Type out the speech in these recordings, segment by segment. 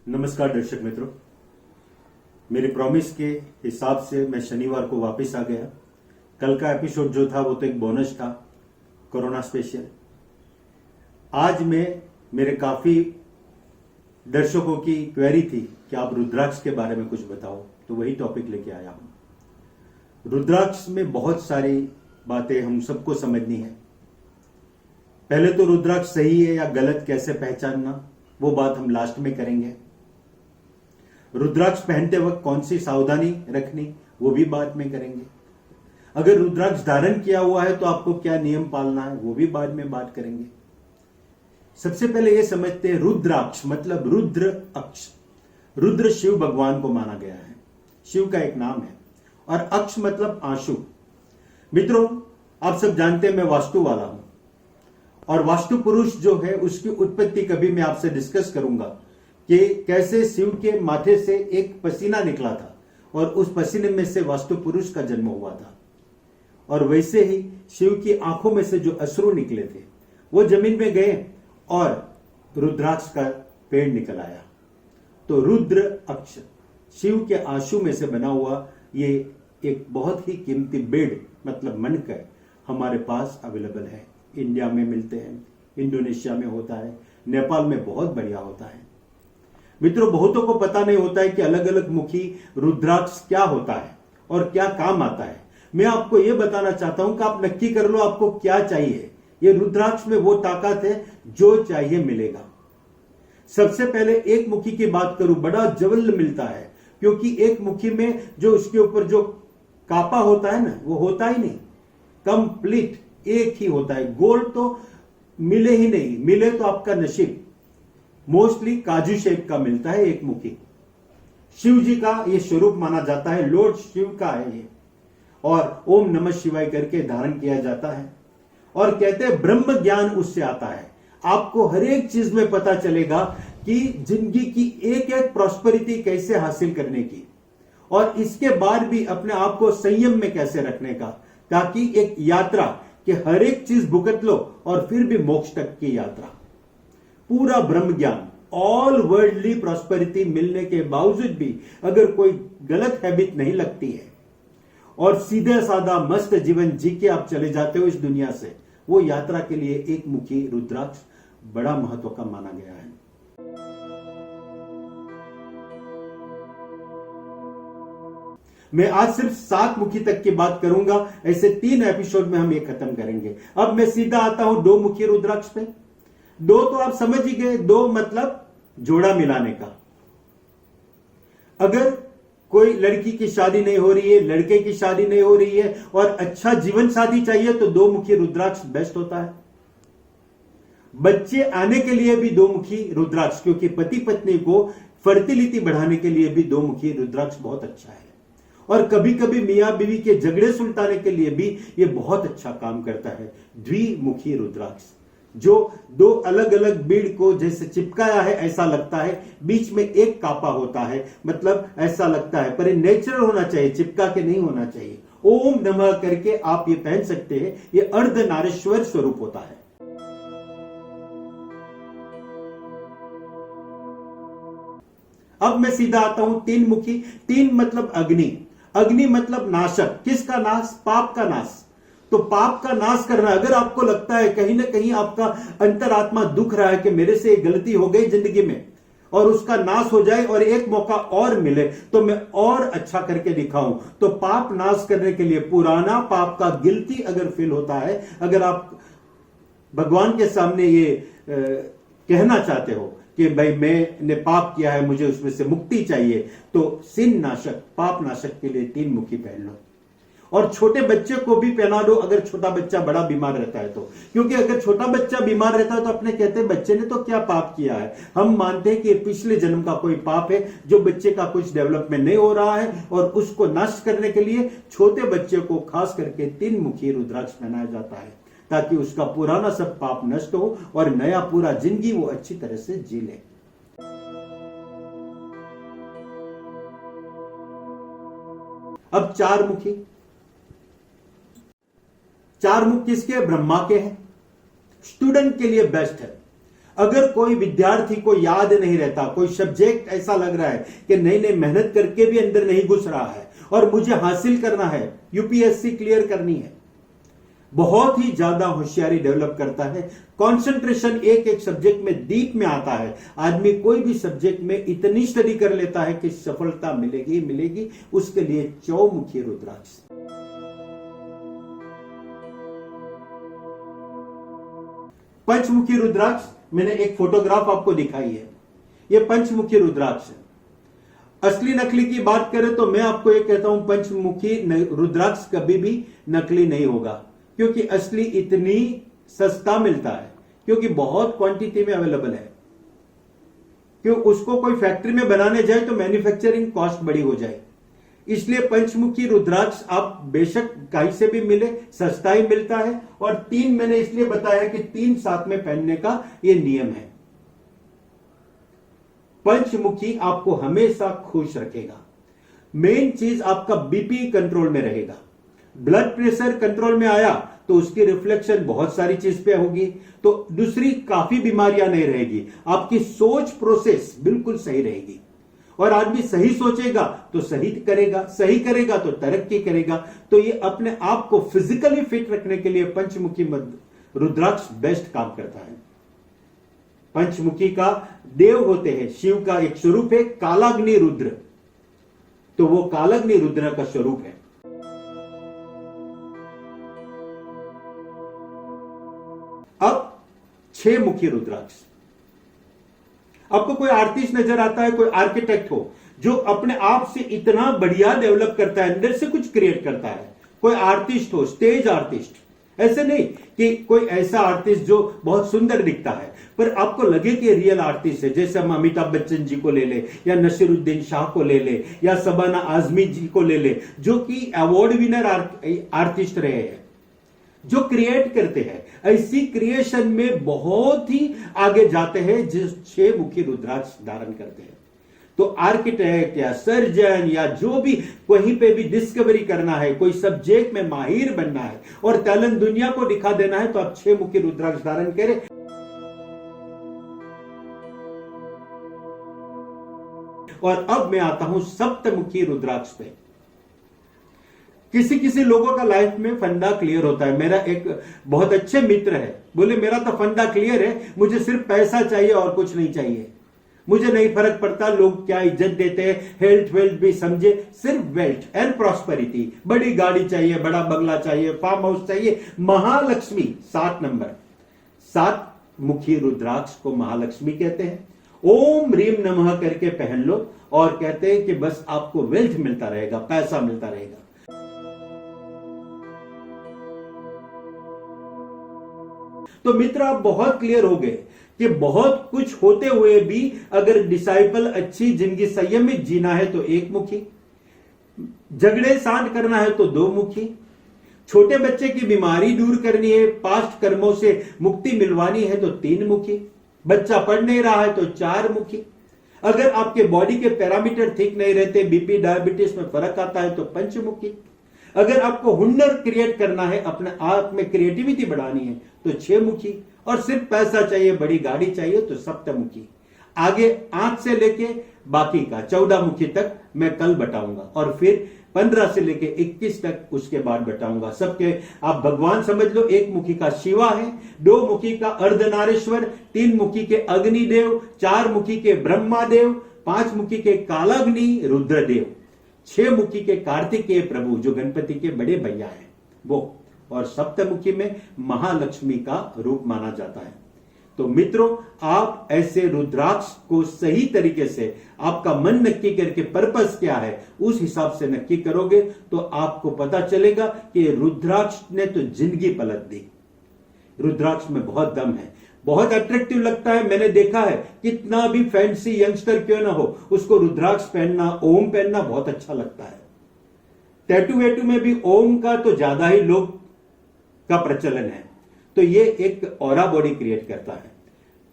नमस्कार दर्शक मित्रों, मेरे प्रॉमिस के हिसाब से मैं शनिवार को वापस आ गया। कल का एपिसोड जो था वो तो एक बोनस था, कोरोना स्पेशल। आज मेरे काफी दर्शकों की क्वेरी थी कि आप रुद्राक्ष के बारे में कुछ बताओ, तो वही टॉपिक लेके आया हूं। रुद्राक्ष में बहुत सारी बातें हम सबको समझनी है। पहले तो रुद्राक्ष सही है या गलत कैसे पहचानना, वो बात हम लास्ट में करेंगे। रुद्राक्ष पहनते वक्त कौन सी सावधानी रखनी, वो भी बाद में करेंगे। अगर रुद्राक्ष धारण किया हुआ है तो आपको क्या नियम पालना है, वो भी बाद में बात करेंगे। सबसे पहले ये समझते हैं, रुद्राक्ष मतलब रुद्र अक्ष। रुद्र शिव भगवान को माना गया है, शिव का एक नाम है, और अक्ष मतलब आंसू। मित्रों, आप सब जानते हैं मैं वास्तु वाला हूं, और वास्तु पुरुष जो है उसकी उत्पत्ति कभी मैं आपसे डिस्कस करूंगा कि कैसे शिव के माथे से एक पसीना निकला था और उस पसीने में से वास्तु पुरुष का जन्म हुआ था। और वैसे ही शिव की आंखों में से जो अश्रु निकले थे वो जमीन में गए और रुद्राक्ष का पेड़ निकल आया। तो रुद्र अक्ष, शिव के आंसू में से बना हुआ ये एक बहुत ही कीमती बेड मतलब मनका हमारे पास अवेलेबल है। इंडिया में मिलते हैं, इंडोनेशिया में होता है, नेपाल में बहुत बढ़िया होता है। मित्रों, बहुतों को पता नहीं होता है कि अलग अलग मुखी रुद्राक्ष क्या होता है और क्या काम आता है। मैं आपको यह बताना चाहता हूं कि आप नक्की कर लो आपको क्या चाहिए। ये रुद्राक्ष में वो ताकत है जो चाहिए मिलेगा। सबसे पहले एक मुखी की बात करूं, बड़ा जवल मिलता है, क्योंकि एक मुखी में जो उसके ऊपर जो कापा होता है ना, वो होता ही नहीं, कंप्लीट एक ही होता है। गोल्ड तो मिले ही नहीं, मिले तो आपका नसीब। मोस्टली काजू शेप का मिलता है एक मुखी। शिव जी का ये स्वरूप माना जाता है, लॉर्ड शिव का है ये, और ओम नमः शिवाय करके धारण किया जाता है। और कहते हैं ब्रह्म ज्ञान उससे आता है। आपको हर एक चीज में पता चलेगा कि जिंदगी की एक एक प्रॉस्पेरिटी कैसे हासिल करने की, और इसके बाद भी अपने आप को संयम में कैसे रखने का, ताकि एक यात्रा कि हर एक चीज भुगत लो और फिर भी मोक्ष तक की यात्रा। पूरा ब्रह्म ज्ञान, ऑल वर्ल्डली प्रॉस्पेरिटी मिलने के बावजूद भी अगर कोई गलत हैबिट नहीं लगती है और सीधा साधा मस्त जीवन जी के आप चले जाते हो इस दुनिया से, वो यात्रा के लिए एक मुखी रुद्राक्ष बड़ा महत्व का माना गया है। मैं आज सिर्फ 7 मुखी तक की बात करूंगा, ऐसे 3 एपिसोड में हम ये खत्म करेंगे। अब मैं सीधा आता हूं 2 मुखी रुद्राक्ष पे। 2 तो आप समझ ही गए, 2 मतलब जोड़ा मिलाने का। अगर कोई लड़की की शादी नहीं हो रही है, लड़के की शादी नहीं हो रही है और अच्छा जीवन साथी चाहिए तो 2 मुखी रुद्राक्ष बेस्ट होता है। बच्चे आने के लिए भी 2 मुखी रुद्राक्ष, क्योंकि पति पत्नी को फर्टिलिटी बढ़ाने के लिए भी 2 मुखी रुद्राक्ष बहुत अच्छा है। और कभी कभी मियां बीवी के झगड़े सुलटाने के लिए भी यह बहुत अच्छा काम करता है। द्विमुखी रुद्राक्ष, जो 2 अलग अलग बीड़ को जैसे चिपकाया है ऐसा लगता है, बीच में एक कापा होता है, मतलब ऐसा लगता है, पर नेचुरल होना चाहिए, चिपका के नहीं होना चाहिए। ओम नमः करके आप ये पहन सकते हैं, ये अर्धनारीश्वर स्वरूप होता है। अब मैं सीधा आता हूं 3 मुखी। 3 मतलब अग्नि। अग्नि मतलब नाशक। किसका नाश? पाप का नाश। तो पाप का नाश करना, अगर आपको लगता है कहीं ना कहीं आपका अंतरात्मा दुख रहा है कि मेरे से एक गलती हो गई जिंदगी में और उसका नाश हो जाए और एक मौका और मिले तो मैं और अच्छा करके दिखाऊं, तो पाप नाश करने के लिए पुराना पाप का गिल्टी अगर फील होता है, अगर आप भगवान के सामने ये कहना चाहते हो कि भाई मैंने पाप किया है, मुझे उसमें से मुक्ति चाहिए, तो सिन नाशक, पाप नाशक के लिए 3 मुखी पहन लो। और छोटे बच्चे को भी पहना दो अगर छोटा बच्चा बड़ा बीमार रहता है तो, क्योंकि अगर छोटा बच्चा बीमार रहता है तो अपने कहते हैं बच्चे ने तो क्या पाप किया है। हम मानते हैं कि पिछले जन्म का कोई पाप है जो बच्चे का कुछ डेवलपमेंट नहीं हो रहा है, और उसको नष्ट करने के लिए छोटे बच्चे को खास करके 3 मुखी रुद्राक्ष पहनाया जाता है, ताकि उसका पुराना सब पाप नष्ट हो और नया पूरा जिंदगी वो अच्छी तरह से जी ले। अब 4 मुखी। 4 मुख किसके? ब्रह्मा के हैं। स्टूडेंट के लिए बेस्ट है। अगर कोई विद्यार्थी को याद नहीं रहता, कोई सब्जेक्ट ऐसा लग रहा है कि नहीं मेहनत करके भी अंदर नहीं घुस रहा है और मुझे हासिल करना है, यूपीएससी क्लियर करनी है, बहुत ही ज्यादा होशियारी डेवलप करता है। कंसंट्रेशन एक एक सब्जेक्ट में डीप में आता है। आदमी कोई भी सब्जेक्ट में इतनी स्टडी कर लेता है कि सफलता मिलेगी मिलेगी। उसके लिए चौमुखी रुद्राक्ष। पंचमुखी रुद्राक्ष, मैंने एक फोटोग्राफ आपको दिखाई है, यह पंचमुखी रुद्राक्ष है। असली नकली की बात करें तो मैं आपको यह कहता हूं, पंचमुखी रुद्राक्ष कभी भी नकली नहीं होगा, क्योंकि असली इतनी सस्ता मिलता है, क्योंकि बहुत क्वांटिटी में अवेलेबल है। क्यों उसको कोई फैक्ट्री में बनाने जाए तो मैन्युफैक्चरिंग कॉस्ट बड़ी हो जाए। इसलिए पंचमुखी रुद्राक्ष आप बेशक कहीं से भी मिले, सस्ता ही मिलता है। और 3 मैंने इसलिए बताया कि 3 साथ में पहनने का यह नियम है। पंचमुखी आपको हमेशा खुश रखेगा। मेन चीज आपका बीपी कंट्रोल में रहेगा। ब्लड प्रेशर कंट्रोल में आया तो उसकी रिफ्लेक्शन बहुत सारी चीज पे होगी, तो दूसरी काफी बीमारियां नहीं रहेगी। आपकी सोच प्रोसेस बिल्कुल सही रहेगी और आदमी सही सोचेगा तो सही करेगा तो तरक्की करेगा। तो ये अपने आप को फिजिकली फिट रखने के लिए पंचमुखी रुद्राक्ष बेस्ट काम करता है। पंचमुखी का देव होते हैं, शिव का एक स्वरूप है कालाग्नि रुद्र, तो वो कालाग्नि रुद्र का स्वरूप है। अब 6 मुखी रुद्राक्ष। आपको कोई आर्टिस्ट नजर आता है, कोई आर्किटेक्ट हो जो अपने आप से इतना बढ़िया डेवलप करता है, अंदर से कुछ क्रिएट करता है। कोई आर्टिस्ट हो, स्टेज आर्टिस्ट, ऐसे नहीं कि कोई ऐसा आर्टिस्ट जो बहुत सुंदर दिखता है पर आपको लगे कि रियल आर्टिस्ट है। जैसे हम अमिताभ बच्चन जी को ले ले, या नसीरुद्दीन शाह को ले ले, या शबाना आजमी जी को ले ले, जो कि अवार्ड विनर आर्टिस्ट रहे हैं, जो क्रिएट करते हैं। ऐसी क्रिएशन में बहुत ही आगे जाते हैं जिस 6 मुखी रुद्राक्ष धारण करते हैं। तो आर्किटेक्ट या सर्जन या जो भी कहीं पे भी डिस्कवरी करना है, कोई सब्जेक्ट में माहिर बनना है और टैलेंट दुनिया को दिखा देना है, तो आप 6 मुखी रुद्राक्ष धारण करें। और अब मैं आता हूं सप्तमुखी रुद्राक्ष पे। किसी किसी लोगों का लाइफ में फंडा क्लियर होता है। मेरा एक बहुत अच्छे मित्र है, बोले मेरा तो फंडा क्लियर है, मुझे सिर्फ पैसा चाहिए और कुछ नहीं चाहिए, मुझे नहीं फर्क पड़ता लोग क्या इज्जत देते हैं, हेल्थ वेल्थ भी समझे, सिर्फ वेल्थ एंड प्रॉस्पेरिटी। बड़ी गाड़ी चाहिए, बड़ा बंगला चाहिए, फार्म हाउस चाहिए। महालक्ष्मी 7 नंबर, 7 मुखी रुद्राक्ष को महालक्ष्मी कहते हैं। ओम रीम नमः करके पहन लो और कहते हैं कि बस आपको वेल्थ मिलता रहेगा, पैसा मिलता रहेगा। तो मित्र आप बहुत क्लियर हो गए कि बहुत कुछ होते हुए भी अगर डिसाइपल अच्छी जिंदगी संयमित जीना है तो 1 मुखी, झगड़े शांत करना है तो 2 मुखी, छोटे बच्चे की बीमारी दूर करनी है, पास्ट कर्मों से मुक्ति मिलवानी है तो 3 मुखी, बच्चा पढ़ नहीं रहा है तो 4 मुखी, अगर आपके बॉडी के पैरामीटर ठीक नहीं रहते, बीपी डायबिटीज में फर्क आता है तो 5 मुखी, अगर आपको हुनर क्रिएट करना है, अपने आप में क्रिएटिविटी बढ़ानी है तो 6 मुखी, और सिर्फ पैसा चाहिए, बड़ी गाड़ी चाहिए तो सप्तमुखी। आगे 8 से लेके बाकी का 14 मुखी तक मैं कल बताऊंगा, और फिर 15 से लेके 21 तक उसके बाद बताऊंगा। सबके आप भगवान समझ लो। 1 मुखी का शिवा है, 2 मुखी का अर्धनारेश्वर, 3 मुखी के अग्निदेव, 4 मुखी के ब्रह्मादेव, 5 मुखी के कालाग्नि रुद्रदेव, 6 मुखी के कार्तिकेय प्रभु जो गणपति के बड़े भैया हैं वो, और सप्तमुखी में महालक्ष्मी का रूप माना जाता है। तो मित्रों आप ऐसे रुद्राक्ष को सही तरीके से आपका मन नक्की करके पर्पस क्या है उस हिसाब से नक्की करोगे तो आपको पता चलेगा कि रुद्राक्ष ने तो जिंदगी पलट दी। रुद्राक्ष में बहुत दम है, बहुत अट्रैक्टिव लगता है। मैंने देखा है कितना भी फैंसी यंगस्टर क्यों ना हो, उसको रुद्राक्ष पहनना, ओम पहनना बहुत अच्छा लगता है। टैटू वेटू में भी ओम का तो ज्यादा ही लोग का प्रचलन है। तो ये एक ऑरा बॉडी क्रिएट करता है।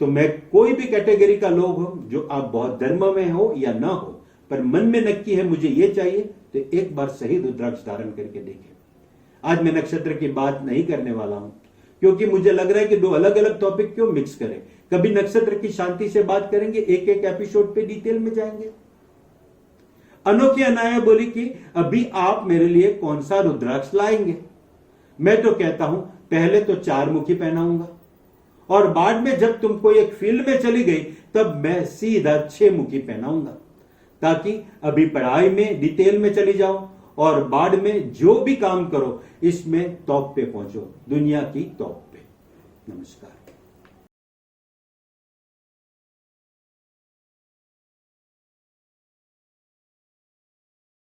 तो मैं कोई भी कैटेगरी का लोग हो, जो आप बहुत धर्म में हो या ना हो, पर मन में नक्की है मुझे ये चाहिए, तो एक बार सही रुद्राक्ष धारण करके देखें। आज मैं नक्षत्र की बात नहीं करने वाला हूं, क्योंकि मुझे लग रहा है कि दो अलग अलग टॉपिक क्यों मिक्स करें। कभी नक्षत्र की शांति से बात करेंगे, एक एक एपिसोड पे डिटेल में जाएंगे। अनोखी अनाया बोली कि अभी आप मेरे लिए कौन सा रुद्राक्ष लाएंगे। मैं तो कहता हूं पहले तो 4 मुखी पहनाऊंगा और बाद में जब तुम कोई एक फील्ड में चली गई तब मैं सीधा 6 मुखी पहनाऊंगा, ताकि अभी पढ़ाई में डिटेल में चली जाओ और बाद में जो भी काम करो इसमें टॉप पे पहुंचो, दुनिया की टॉप पे। नमस्कार।